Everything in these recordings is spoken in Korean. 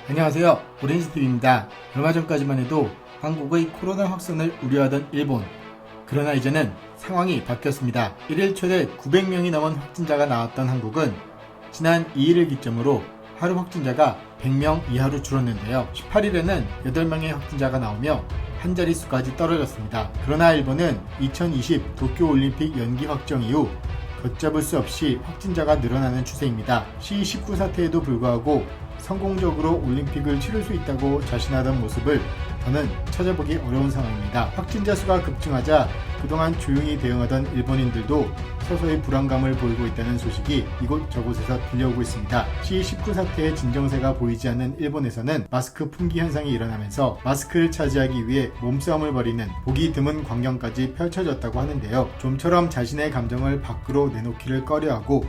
안녕하세요. 오렌지TV입니다. 얼마 전까지만 해도 한국의 코로나 확산을 우려하던 일본. 그러나 이제는 상황이 바뀌었습니다. 1일 최대 900명이 넘은 확진자가 나왔던 한국은 지난 2일을 기점으로 하루 확진자가 100명 이하로 줄었는데요. 18일에는 8명의 확진자가 나오며 한 자릿수까지 떨어졌습니다. 그러나 일본은 2020 도쿄올림픽 연기 확정 이후 걷잡을 수 없이 확진자가 늘어나는 추세입니다. C19 사태에도 불구하고 성공적으로 올림픽을 치를 수 있다고 자신하던 모습을 더는 찾아보기 어려운 상황입니다. 확진자 수가 급증하자 그동안 조용히 대응하던 일본인들도 서서히 불안감을 보이고 있다는 소식이 이곳저곳에서 들려오고 있습니다. C19 사태의 진정세가 보이지 않는 일본에서는 마스크 품귀 현상이 일어나면서 마스크를 차지하기 위해 몸싸움을 벌이는 보기 드문 광경까지 펼쳐졌다고 하는데요. 좀처럼 자신의 감정을 밖으로 내놓기를 꺼려하고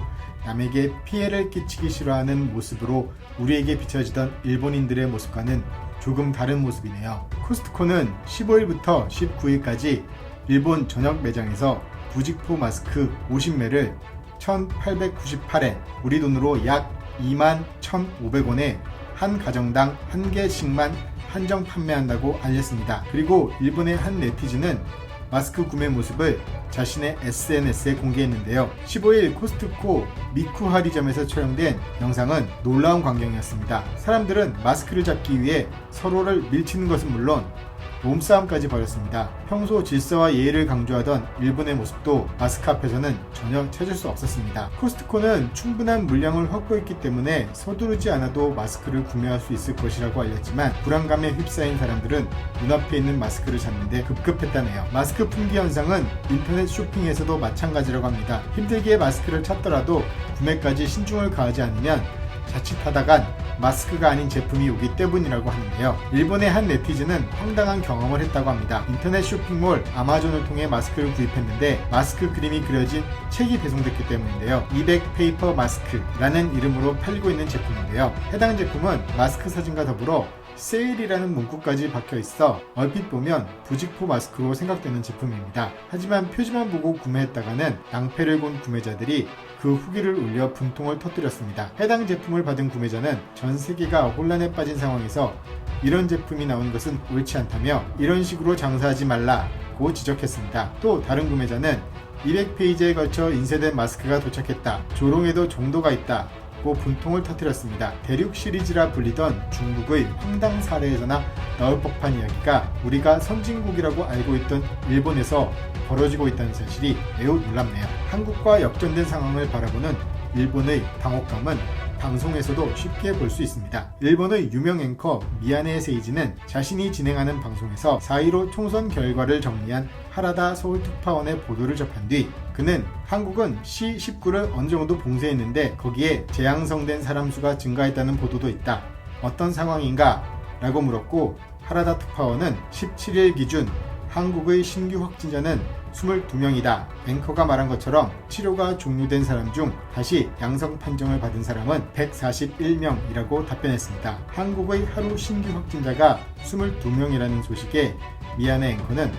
남에게 피해를 끼치기 싫어하는 모습으로 우리에게 비춰지던 일본인들의 모습과는 조금 다른 모습이네요. 코스트코는 15일부터 19일까지 일본 전역 매장에서 부직포 마스크 50매를 1,898엔, 우리 돈으로 약 21,500원에 한 가정당 한 개씩만 한정 판매한다고 알렸습니다. 그리고 일본의 한 네티즌은 마스크 구매 모습을 자신의 SNS에 공개했는데요. 15일 코스트코 미쿠하리점에서 촬영된 영상은 놀라운 광경이었습니다. 사람들은 마스크를 잡기 위해 서로를 밀치는 것은 물론 몸싸움까지 벌였습니다. 평소 질서와 예의를 강조하던 일본의 모습도 마스크 앞에서는 전혀 찾을 수 없었습니다. 코스트코는 충분한 물량을 확보했기 때문에 서두르지 않아도 마스크를 구매할 수 있을 것이라고 알렸지만 불안감에 휩싸인 사람들은 눈앞에 있는 마스크를 잡는데 급급했다네요. 마스크 품귀 현상은 인터넷 쇼핑에서도 마찬가지라고 합니다. 힘들게 마스크를 찾더라도 구매까지 신중을 가하지 않으면 자칫하다간 마스크가 아닌 제품이 오기 때문이라고 하는데요. 일본의 한 네티즌은 황당한 경험을 했다고 합니다. 인터넷 쇼핑몰 아마존을 통해 마스크를 구입했는데 마스크 그림이 그려진 책이 배송됐기 때문인데요. 200 페이퍼 마스크라는 이름으로 팔리고 있는 제품인데요. 해당 제품은 마스크 사진과 더불어 세일이라는 문구까지 박혀 있어 얼핏 보면 부직포 마스크로 생각되는 제품입니다. 하지만 표지만 보고 구매했다가는 낭패를 본 구매자들이 그 후기를 올려 분통을 터뜨렸습니다. 해당 제품을 받은 구매자는 전 세계가 혼란에 빠진 상황에서 이런 제품이 나온 것은 옳지 않다며 이런 식으로 장사하지 말라고 지적했습니다. 또 다른 구매자는 200페이지에 걸쳐 인쇄된 마스크가 도착했다. 조롱에도 정도가 있다. 고 분통을 터뜨렸습니다. 대륙 시리즈라 불리던 중국의 황당 사례에서나 나올 법한 이야기가 우리가 선진국이라고 알고 있던 일본에서 벌어지고 있다는 사실이 매우 놀랍네요. 한국과 역전된 상황을 바라보는 일본의 당혹감은 방송에서도 쉽게 볼 수 있습니다. 일본의 유명 앵커 미야네 세이지는 자신이 진행하는 방송에서 4.15 총선 결과를 정리한 하라다 서울특파원의 보도를 접한 뒤 그는 한국은 C19를 어느 정도 봉쇄했는데 거기에 재양성된 사람 수가 증가했다는 보도도 있다. 어떤 상황인가? 라고 물었고 하라다 특파원은 17일 기준 한국의 신규 확진자는 22명이다. 앵커가 말한 것처럼 치료가 종료된 사람 중 다시 양성 판정을 받은 사람은 141명이라고 답변했습니다. 한국의 하루 신규 확진자가 22명이라는 소식에 미야네 앵커는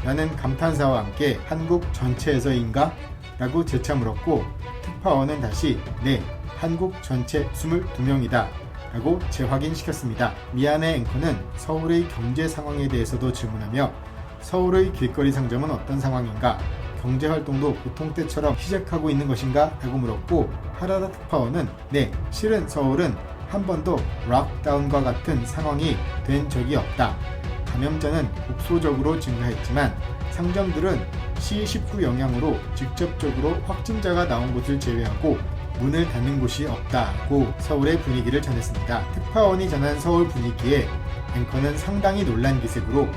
라는 감탄사와 함께 한국 전체에서인가? 라고 재차 물었고 특파원은 다시 네, 한국 전체 22명이다. 라고 재확인시켰습니다. 미야네 앵커는 서울의 경제 상황에 대해서도 질문하며 서울의 길거리 상점은 어떤 상황인가? 경제활동도 보통 때처럼 시작하고 있는 것인가? 라고 물었고 하라다 특파원은 네, 실은 서울은 한 번도 락다운과 같은 상황이 된 적이 없다. 감염자는 국소적으로 증가했지만 상점들은 C19 영향으로 직접적으로 확진자가 나온 곳을 제외하고 문을 닫는 곳이 없다고 서울의 분위기를 전했습니다. 특파원이 전한 서울 분위기에 앵커는 상당히 놀란 기색으로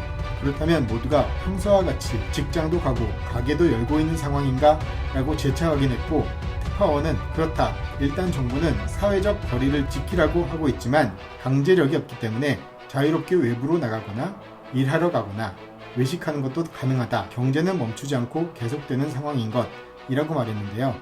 그렇다면 모두가 평소와 같이 직장도 가고 가게도 열고 있는 상황인가? 라고 재차 확인했고 특파원은 그렇다. 일단 정부는 사회적 거리를 지키라고 하고 있지만 강제력이 없기 때문에 자유롭게 외부로 나가거나 일하러 가거나 외식하는 것도 가능하다. 경제는 멈추지 않고 계속되는 상황인 것 이라고 말했는데요.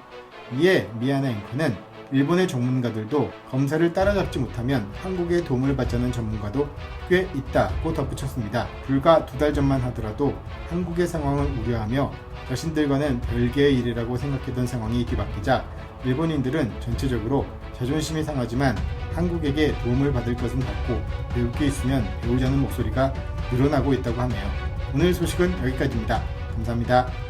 이에 미야네 앵커는 일본의 전문가들도 검사를 따라잡지 못하면 한국의 도움을 받자는 전문가도 꽤 있다고 덧붙였습니다. 불과 2달 전만 하더라도 한국의 상황을 우려하며 자신들과는 별개의 일이라고 생각했던 상황이 뒤바뀌자 일본인들은 전체적으로 자존심이 상하지만 한국에게 도움을 받을 것은 같고 배울 게 있으면 배우자는 목소리가 늘어나고 있다고 하네요. 오늘 소식은 여기까지입니다. 감사합니다.